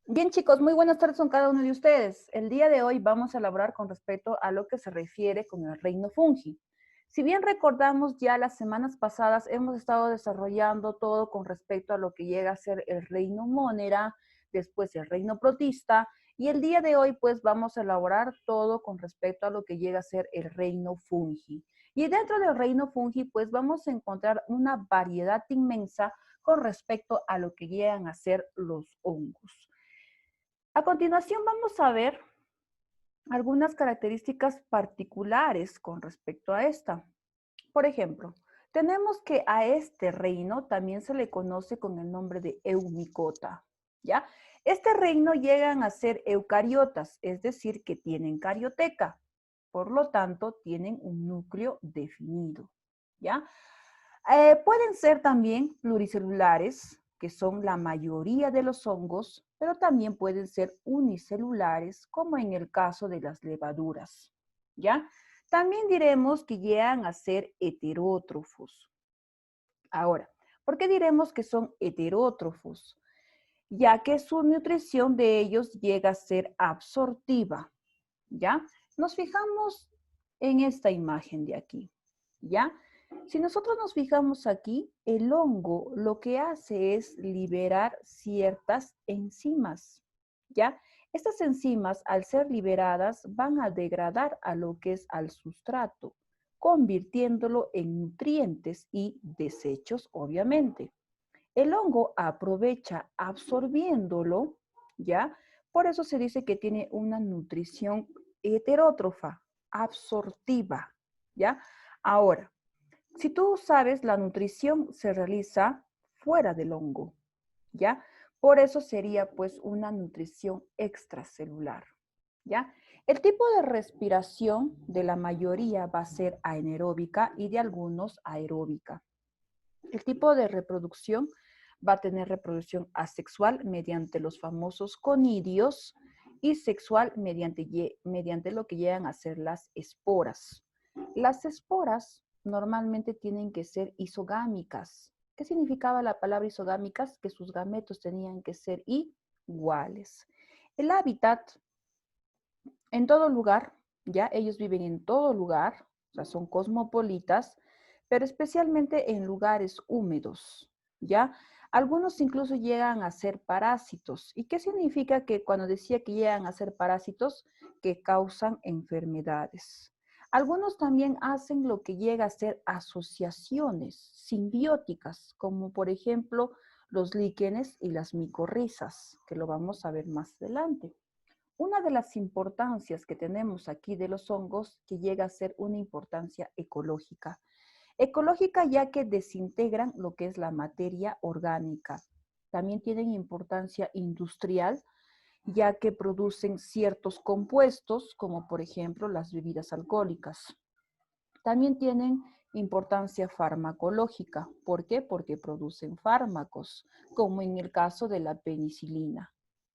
Bien, chicos, muy buenas tardes con cada uno de ustedes. El día de hoy vamos a elaborar con respecto a lo que se refiere con el reino fungi. Si bien recordamos ya las semanas pasadas, hemos estado desarrollando todo con respecto a lo que llega a ser el reino Monera, después el reino protista, y el día de hoy pues vamos a elaborar todo con respecto a lo que llega a ser el reino fungi. Y dentro del reino fungi pues vamos a encontrar una variedad inmensa con respecto a lo que llegan a ser los hongos. A continuación vamos a ver algunas características particulares con respecto a esta. Por ejemplo, tenemos que a este reino también se le conoce con el nombre de eumicota, ¿ya? Este reino llegan a ser eucariotas, es decir, que tienen carioteca, por lo tanto, tienen un núcleo definido, ¿ya? Pueden ser también pluricelulares, que son la mayoría de los hongos, pero también pueden ser unicelulares, como en el caso de las levaduras, ¿ya? También diremos que llegan a ser heterótrofos. Ahora, ¿por qué diremos que son heterótrofos? Ya que su nutrición de ellos llega a ser absortiva, ¿ya? Nos fijamos en esta imagen de aquí, ¿ya? Si nosotros nos fijamos aquí, el hongo lo que hace es liberar ciertas enzimas, ¿ya? Estas enzimas, al ser liberadas, van a degradar a lo que es al sustrato, convirtiéndolo en nutrientes y desechos, obviamente. El hongo aprovecha absorbiéndolo, ¿ya? Por eso se dice que tiene una nutrición heterótrofa, absortiva, ¿ya? Ahora, si tú sabes, la nutrición se realiza fuera del hongo, ¿ya? Por eso sería pues una nutrición extracelular, ¿ya? El tipo de respiración de la mayoría va a ser anaeróbica y de algunos aeróbica. El tipo de reproducción va a tener reproducción asexual mediante los famosos conidios y sexual mediante lo que llegan a ser las esporas. Las esporas normalmente tienen que ser isogámicas. ¿Qué significaba la palabra isogámicas? Que sus gametos tenían que ser iguales. El hábitat en todo lugar, ya ellos viven en todo lugar, o sea, son cosmopolitas, pero especialmente en lugares húmedos, ¿ya? Algunos incluso llegan a ser parásitos. ¿Y qué significa que cuando decía que llegan a ser parásitos? Que causan enfermedades. Algunos también hacen lo que llega a ser asociaciones simbióticas, como por ejemplo los líquenes y las micorrizas, que lo vamos a ver más adelante. Una de las importancias que tenemos aquí de los hongos que llega a ser una importancia ecológica. Ecológica ya que desintegran lo que es la materia orgánica. También tienen importancia industrial ya que producen ciertos compuestos como por ejemplo las bebidas alcohólicas. También tienen importancia farmacológica. ¿Por qué? Porque producen fármacos, como en el caso de la penicilina.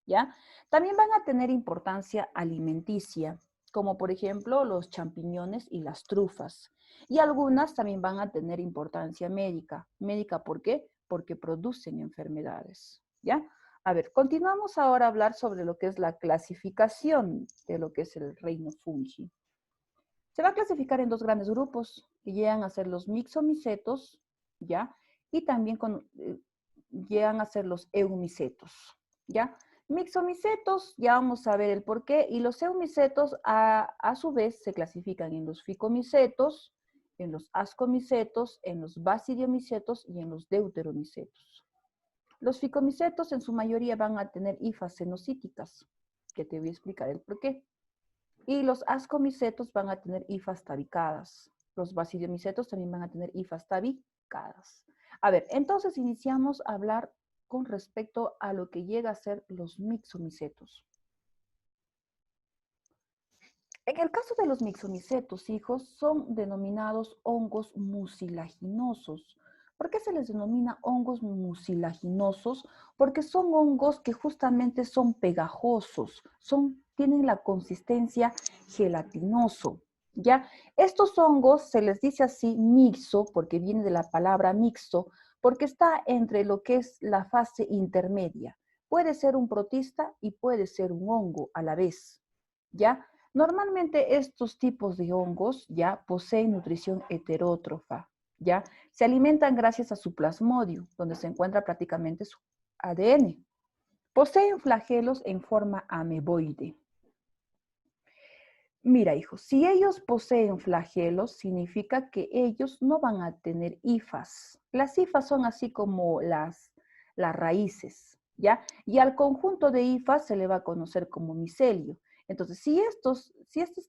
¿Ya? También van a tener importancia alimenticia, como por ejemplo los champiñones y las trufas. Y algunas también van a tener importancia médica. ¿Médica por qué? Porque producen enfermedades. ¿Ya? A ver, continuamos ahora a hablar sobre lo que es la clasificación de lo que es el reino fungi. Se va a clasificar en dos grandes grupos, que llegan a ser los mixomicetos, ¿ya? Y también llegan a ser los eumicetos, ¿ya? Mixomicetos, ya vamos a ver el por qué, y los eumicetos a su vez se clasifican en los ficomicetos, en los ascomicetos, en los basidiomicetos y en los deuteromicetos. Los ficomicetos en su mayoría van a tener hifas cenocíticas, que te voy a explicar el por qué. Y los ascomicetos van a tener hifas tabicadas. Los basidiomicetos también van a tener hifas tabicadas. A ver, entonces iniciamos a hablar con respecto a lo que llega a ser los mixomicetos. En el caso de los mixomicetos, hijos, son denominados hongos mucilaginosos. ¿Por qué se les denomina hongos mucilaginosos? Porque son hongos que justamente son pegajosos, tienen la consistencia gelatinoso. ¿Ya? Estos hongos se les dice así mixo, porque viene de la palabra mixto, porque está entre lo que es la fase intermedia. puede ser un protista y puede ser un hongo a la vez, ¿ya? Normalmente estos tipos de hongos ya poseen nutrición heterótrofa, ¿ya? Se alimentan gracias a su plasmodio, donde se encuentra prácticamente su ADN. Poseen flagelos en forma ameboide. Mira, hijo, si ellos poseen flagelos, significa que ellos no van a tener hifas. Las hifas son así como las raíces, ¿ya? Y al conjunto de hifas se le va a conocer como micelio. Entonces, si estos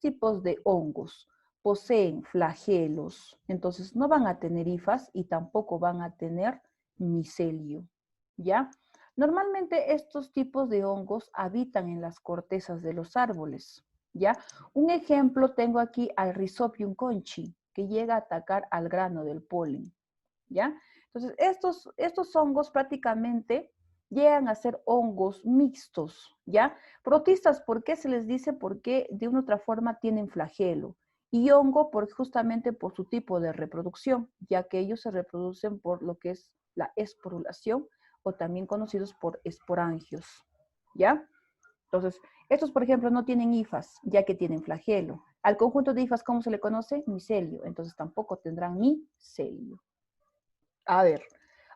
tipos de hongos poseen flagelos, entonces no van a tener hifas y tampoco van a tener micelio, ¿ya? Normalmente estos tipos de hongos habitan en las cortezas de los árboles, ¿ya? Un ejemplo tengo aquí al Rhizobium conchi, que llega a atacar al grano del polen, ¿ya? Entonces, estos hongos prácticamente llegan a ser hongos mixtos, ¿ya? Protistas, ¿por qué se les dice? Porque de una u otra forma tienen flagelo. Y hongo justamente por su tipo de reproducción, ya que ellos se reproducen por lo que es la esporulación o también conocidos por esporangios, ¿ya? Entonces, estos, por ejemplo, no tienen hifas, ya que tienen flagelo. Al conjunto de hifas, ¿cómo se le conoce? Micelio. Entonces, tampoco tendrán micelio. A ver,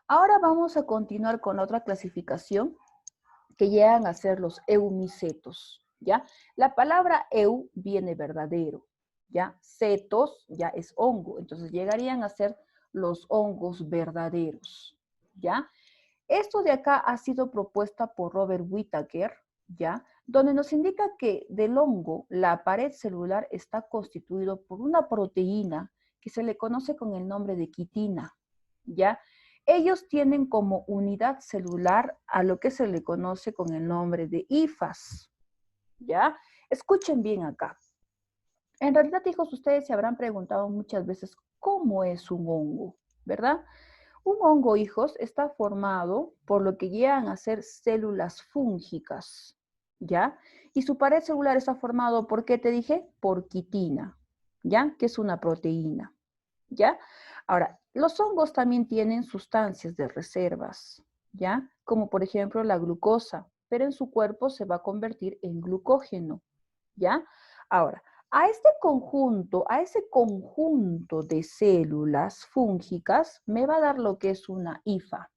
ahora vamos a continuar con otra clasificación que llegan a ser los eumicetos, ¿ya? La palabra eu viene verdadero, ¿ya? Cetos ya es hongo, entonces llegarían a ser los hongos verdaderos, ¿ya? Esto de acá ha sido propuesta por Robert Whittaker, ¿ya? Donde nos indica que del hongo, la pared celular está constituido por una proteína que se le conoce con el nombre de quitina, ¿ya? Ellos tienen como unidad celular a lo que se le conoce con el nombre de hifas, ¿ya? Escuchen bien acá. En realidad, hijos, ustedes se habrán preguntado muchas veces cómo es un hongo, ¿verdad? Un hongo, hijos, está formado por lo que llegan a ser células fúngicas, ¿ya? Y su pared celular está formado, ¿por qué te dije? Por quitina, ¿ya? Que es una proteína, ¿ya? Ahora, los hongos también tienen sustancias de reservas, ¿ya? Como por ejemplo la glucosa, pero en su cuerpo se va a convertir en glucógeno, ¿ya? Ahora, a ese conjunto de células fúngicas, me va a dar lo que es una hifa,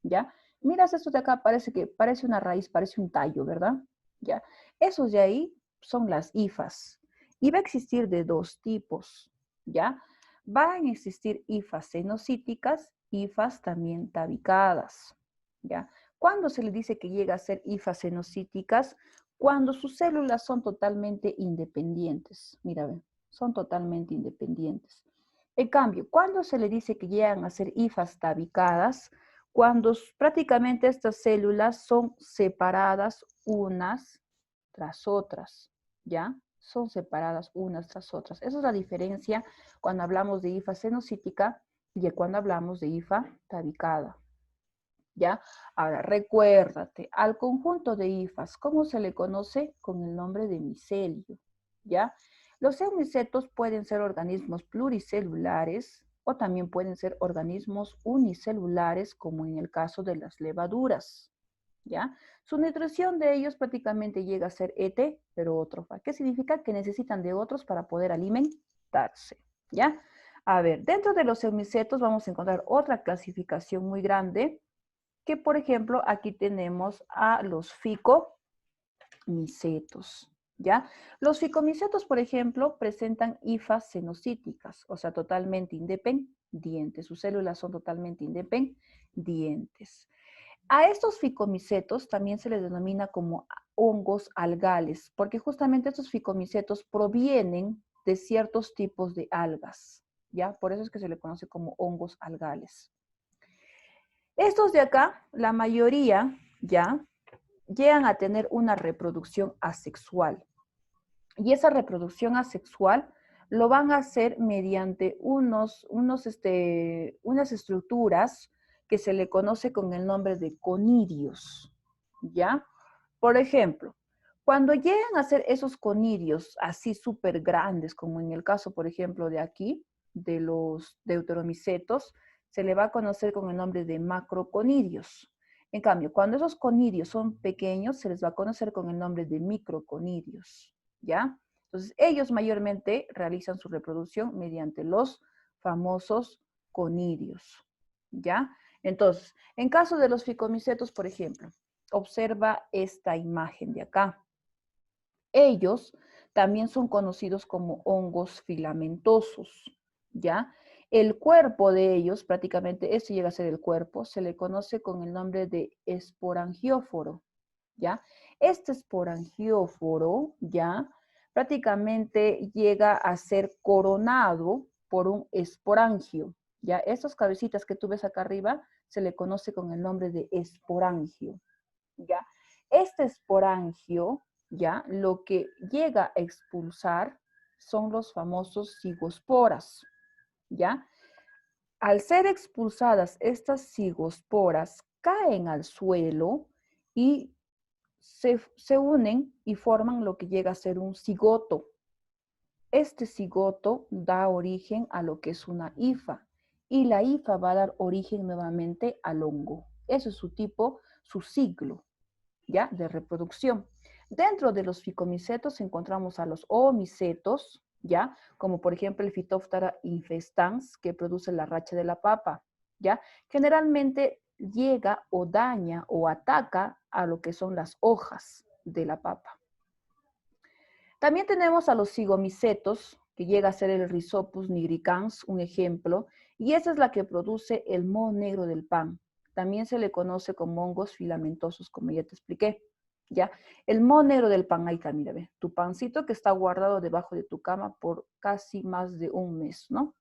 ¿ya? Miras esto de acá, parece una raíz, parece un tallo, ¿verdad? ¿Ya? Esos de ahí son las hifas. Y va a existir de dos tipos, ¿ya? Van a existir hifas cenocíticas, hifas también tabicadas, ¿ya? ¿Cuándo se le dice que llega a ser hifas cenocíticas? Cuando sus células son totalmente independientes. Mira, ve, son totalmente independientes. En cambio, cuando se le dice que llegan a ser hifas tabicadas, cuando prácticamente estas células son separadas unas tras otras, ¿ya? Son separadas unas tras otras. Esa es la diferencia cuando hablamos de hifa cenocítica y cuando hablamos de hifa tabicada. ¿Ya? Ahora, recuérdate, al conjunto de hifas, ¿cómo se le conoce? Con el nombre de micelio, ¿ya? Los eumicetos pueden ser organismos pluricelulares o también pueden ser organismos unicelulares, como en el caso de las levaduras, ¿ya? Su nutrición de ellos prácticamente llega a ser heterótrofa. ¿Qué significa? Que necesitan de otros para poder alimentarse, ¿ya? A ver, dentro de los eumicetos vamos a encontrar otra clasificación muy grande, que por ejemplo aquí tenemos a los ficomicetos, ¿ya? Los ficomicetos, por ejemplo, presentan hifas cenocíticas, o sea, totalmente independientes. Sus células son totalmente independientes. A estos ficomicetos también se les denomina como hongos algales, porque justamente estos ficomicetos provienen de ciertos tipos de algas, ¿ya? Por eso es que se le conoce como hongos algales. Estos de acá, la mayoría ya llegan a tener una reproducción asexual. Y esa reproducción asexual lo van a hacer mediante unas estructuras que se le conoce con el nombre de conidios, ¿ya? Por ejemplo, cuando llegan a ser esos conidios así súper grandes, como en el caso, por ejemplo, de aquí, de los deuteromicetos, se le va a conocer con el nombre de macroconidios. En cambio, cuando esos conidios son pequeños, se les va a conocer con el nombre de microconidios, ¿ya? Entonces, ellos mayormente realizan su reproducción mediante los famosos conidios, ¿ya? Entonces, en caso de los ficomicetos, por ejemplo, observa esta imagen de acá. Ellos también son conocidos como hongos filamentosos, ¿ya? El cuerpo de ellos, prácticamente esto llega a ser el cuerpo, se le conoce con el nombre de esporangióforo, ¿ya? Este esporangióforo, ¿ya? Prácticamente llega a ser coronado por un esporangio, ¿ya? Estas cabecitas que tú ves acá arriba se le conoce con el nombre de esporangio, ¿ya? Este esporangio, ¿ya? Lo que llega a expulsar son los famosos cigosporas, ¿ya? Al ser expulsadas estas cigosporas, caen al suelo y se unen y forman lo que llega a ser un cigoto. Este cigoto da origen a lo que es una hifa y la hifa va a dar origen nuevamente al hongo. Eso es su tipo, su ciclo, ¿ya? De reproducción. Dentro de los ficomicetos encontramos a los oomicetos, ¿ya? Como por ejemplo el Phytophthora infestans, que produce la racha de la papa, ¿ya? Generalmente llega o daña o ataca a lo que son las hojas de la papa. También tenemos a los zigomicetos, que llega a ser el Rhizopus nigricans, un ejemplo, y esa es la que produce el moho negro del pan. También se le conoce como hongos filamentosos, como ya te expliqué. ¿Ya? El moho negro del pan, ahí está, mira, ve, tu pancito que está guardado debajo de tu cama por casi más de un mes, ¿no?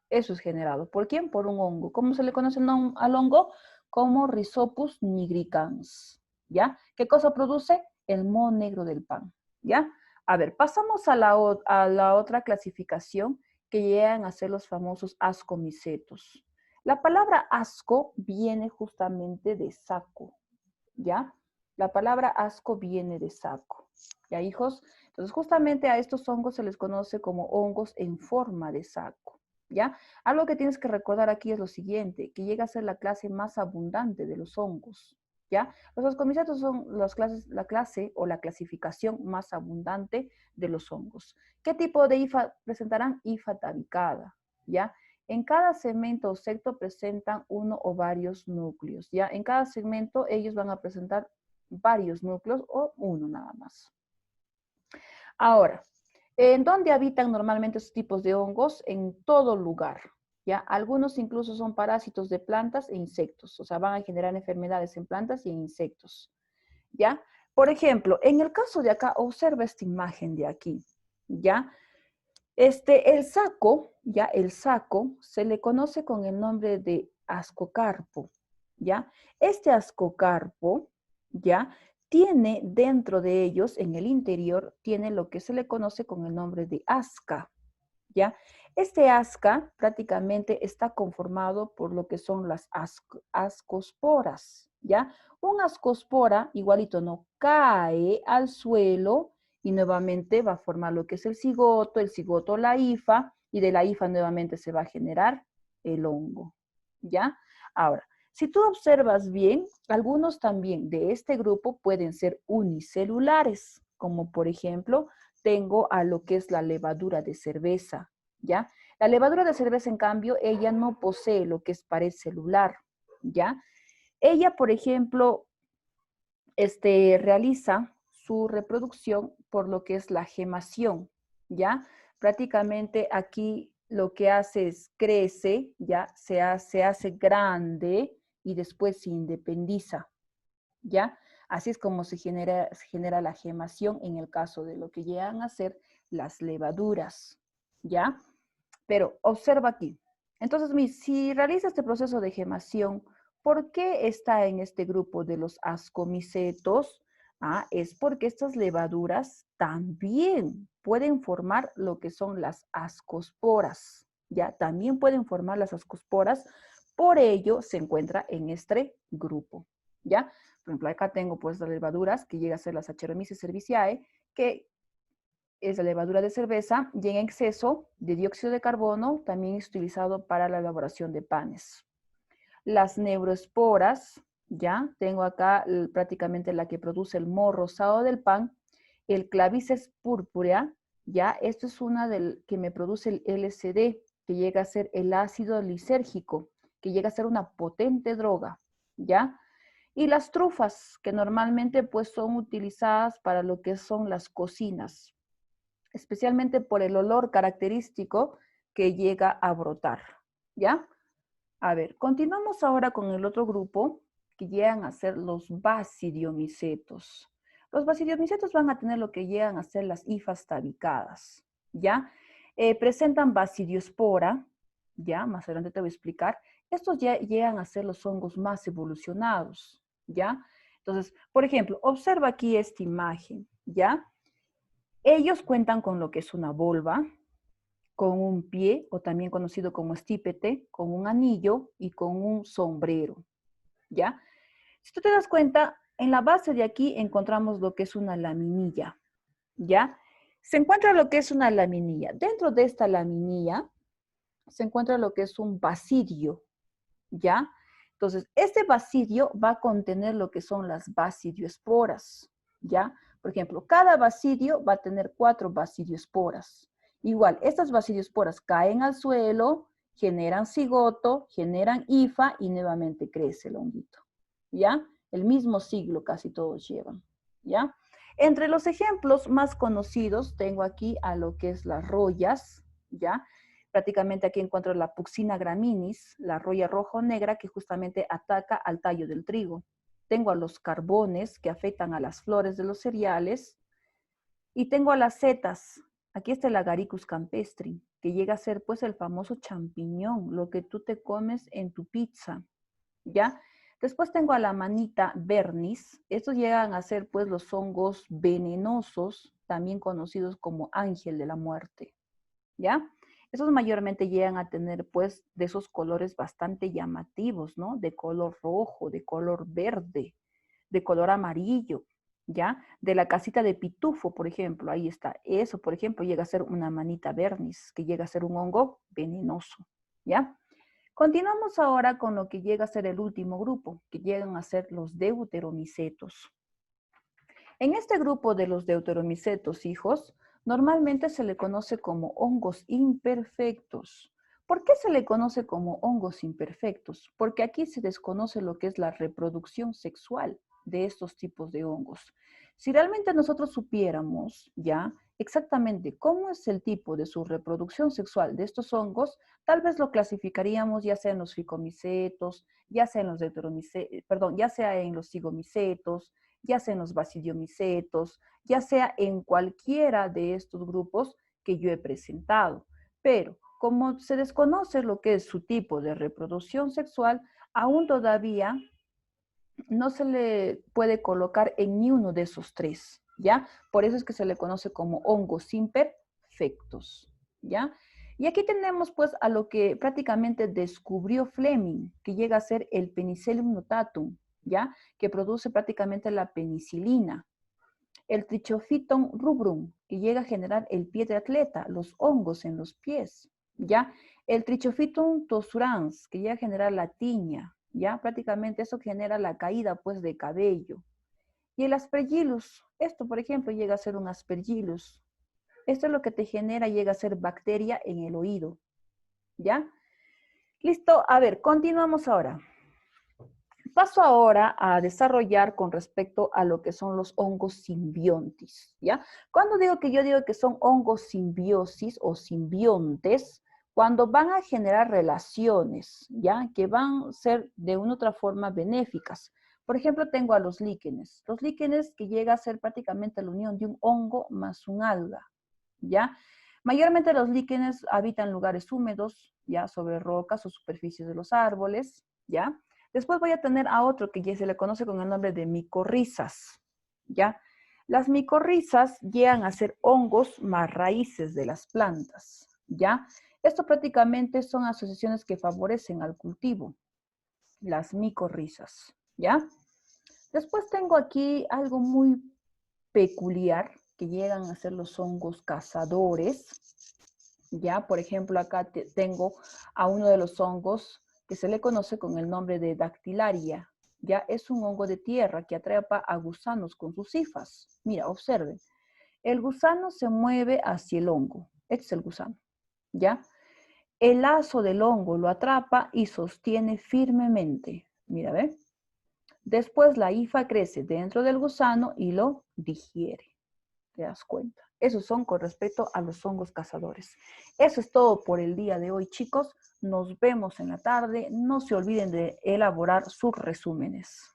Eso es generado. ¿Por quién? Por un hongo. ¿Cómo se le conoce al hongo? Como Rhizopus nigricans, ¿ya? ¿Qué cosa produce? El moho negro del pan, ¿ya? A ver, pasamos a la otra clasificación que llegan a ser los famosos ascomicetos. La palabra asco viene justamente de saco, ¿ya? La palabra asco viene de saco, ¿ya, hijos? Entonces, justamente a estos hongos se les conoce como hongos en forma de saco, ¿ya? Algo que tienes que recordar aquí es lo siguiente, que llega a ser la clase más abundante de los hongos, ¿ya? Los ascomicetos son la clase o la clasificación más abundante de los hongos. ¿Qué tipo de hifa presentarán? Hifa tabicada, ¿ya? En cada segmento o secto presentan uno o varios núcleos, ¿ya? En cada segmento ellos van a presentar varios núcleos o uno nada más. Ahora, ¿en dónde habitan normalmente estos tipos de hongos? En todo lugar, ¿ya? Algunos incluso son parásitos de plantas e insectos, o sea, van a generar enfermedades en plantas y en insectos, ¿ya? Por ejemplo, en el caso de acá, observa esta imagen de aquí, ¿ya? El saco, ya, el saco se le conoce con el nombre de ascocarpo, ¿ya? Este ascocarpo, ¿ya? Tiene dentro de ellos, en el interior, tiene lo que se le conoce con el nombre de asca, ¿ya? Este asca prácticamente está conformado por lo que son las ascosporas, ¿ya? Un ascospora, igualito, no cae al suelo y nuevamente va a formar lo que es el cigoto la hifa, y de la hifa nuevamente se va a generar el hongo, ¿ya? Ahora, si tú observas bien, algunos también de este grupo pueden ser unicelulares, como por ejemplo, tengo a lo que es la levadura de cerveza, ¿ya? La levadura de cerveza, en cambio, ella no posee lo que es pared celular, ¿ya? Ella, por ejemplo, realiza su reproducción por lo que es la gemación, ¿ya? Prácticamente aquí lo que hace es crece, ¿ya? Se hace grande y después se independiza, ¿ya? Así es como se genera la gemación en el caso de lo que llegan a ser las levaduras, ¿ya? Pero observa aquí. Entonces, si realiza este proceso de gemación, ¿por qué está en este grupo de los ascomicetos? Ah, es porque estas levaduras también pueden formar lo que son las ascosporas, ¿ya? También pueden formar las ascosporas, por ello se encuentra en este grupo, ¿ya? Por ejemplo, acá tengo pues las levaduras que llega a ser las Saccharomyces cerevisiae, que es la levadura de cerveza, y en exceso de dióxido de carbono también es utilizado para la elaboración de panes. Las neuroesporas, ¿ya? Tengo acá prácticamente la que produce el moho rosado del pan, el Clavices purpurea, ¿ya? Esto es una del que me produce el LSD, que llega a ser el ácido lisérgico, que llega a ser una potente droga, ¿ya? Y las trufas, que normalmente pues son utilizadas para lo que son las cocinas, especialmente por el olor característico que llega a brotar, ¿ya? A ver, continuamos ahora con el otro grupo que llegan a ser los basidiomicetos. Los basidiomicetos van a tener lo que llegan a ser las hifas tabicadas, ¿ya? Presentan basidiospora, ¿ya? Más adelante te voy a explicar. Estos ya llegan a ser los hongos más evolucionados, ¿ya? Entonces, por ejemplo, observa aquí esta imagen, ¿ya? Ellos cuentan con lo que es una volva, con un pie, o también conocido como estípete, con un anillo y con un sombrero, ¿ya? Si tú te das cuenta, en la base de aquí encontramos lo que es una laminilla, ¿ya? Se encuentra lo que es una laminilla. Dentro de esta laminilla se encuentra lo que es un basidio, ¿ya? Entonces, este basidio va a contener lo que son las basidioesporas, ¿ya? Por ejemplo, cada basidio va a tener 4 basidioesporas. Igual, estas basidioesporas caen al suelo, generan cigoto, generan hifa y nuevamente crece el honguito, ¿ya? El mismo siglo casi todos llevan, ¿ya? Entre los ejemplos más conocidos tengo aquí a lo que es las rollas, ¿ya? Prácticamente aquí encuentro la Puccina graminis, la roya rojo-negra que justamente ataca al tallo del trigo. Tengo a los carbones que afectan a las flores de los cereales. Y tengo a las setas. Aquí está el Agaricus campestri, que llega a ser pues el famoso champiñón, lo que tú te comes en tu pizza, ¿ya? Después tengo a la manita vernis. Estos llegan a ser pues los hongos venenosos, también conocidos como ángel de la muerte, ¿ya? Esos mayormente llegan a tener pues de esos colores bastante llamativos, ¿no? De color rojo, de color verde, de color amarillo, ¿ya? De la casita de pitufo, por ejemplo, ahí está. Eso, por ejemplo, llega a ser una manita vernis, que llega a ser un hongo venenoso, ¿ya? Continuamos ahora con lo que llega a ser el último grupo, que llegan a ser los deuteromicetos. En este grupo de los deuteromicetos, hijos, normalmente se le conoce como hongos imperfectos. ¿Por qué se le conoce como hongos imperfectos? Porque aquí se desconoce lo que es la reproducción sexual de estos tipos de hongos. Si realmente nosotros supiéramos ya exactamente cómo es el tipo de su reproducción sexual de estos hongos, tal vez lo clasificaríamos ya sea en los ficomicetos, ya sea en los perdón, ya sea en los cigomicetos, ya sea en los basidiomicetos, ya sea en cualquiera de estos grupos que yo he presentado. Pero como se desconoce lo que es su tipo de reproducción sexual, aún todavía no se le puede colocar en ni uno de esos tres, ¿ya? Por eso es que se le conoce como hongos imperfectos, ¿ya? Y aquí tenemos pues a lo que prácticamente descubrió Fleming, que llega a ser el Penicillium notatum, ¿ya? Que produce prácticamente la penicilina. El Trichophyton rubrum, que llega a generar el pie de atleta, los hongos en los pies, ¿ya? El Trichophyton tossurans, que llega a generar la tiña, ¿ya? Prácticamente eso genera la caída, pues, de cabello. Y el Aspergillus, esto, por ejemplo, llega a ser un Aspergillus. Esto es lo que te genera, llega a ser bacteria en el oído, ¿ya? Listo, a ver, continuamos ahora. Paso ahora a desarrollar con respecto a lo que son los hongos simbiontis, ¿ya? Cuando digo que yo digo que son hongos simbiosis o simbiontes, cuando van a generar relaciones, ¿ya? Que van a ser de una u otra forma benéficas. Por ejemplo, tengo a los líquenes. Los líquenes que llega a ser prácticamente la unión de un hongo más un alga, ¿ya? Mayormente los líquenes habitan lugares húmedos, ¿ya? Sobre rocas o superficies de los árboles, ¿ya? Después voy a tener a otro que ya se le conoce con el nombre de micorrizas, ¿ya? Las micorrizas llegan a ser hongos más raíces de las plantas, ¿ya? Esto prácticamente son asociaciones que favorecen al cultivo, las micorrizas, ¿ya? Después tengo aquí algo muy peculiar que llegan a ser los hongos cazadores, ¿ya? Por ejemplo, acá tengo a uno de los hongos que se le conoce con el nombre de dactilaria, Ya es un hongo de tierra que atrapa a gusanos con sus hifas. Mira, observen. El gusano se mueve hacia el hongo. Este es el gusano, ¿ya? El lazo del hongo lo atrapa y sostiene firmemente. Mira, ¿ve? Después la hifa crece dentro del gusano y lo digiere. ¿Te das cuenta? Esos son con respecto a los hongos cazadores. Eso es todo por el día de hoy, chicos. Nos vemos en la tarde. No se olviden de elaborar sus resúmenes.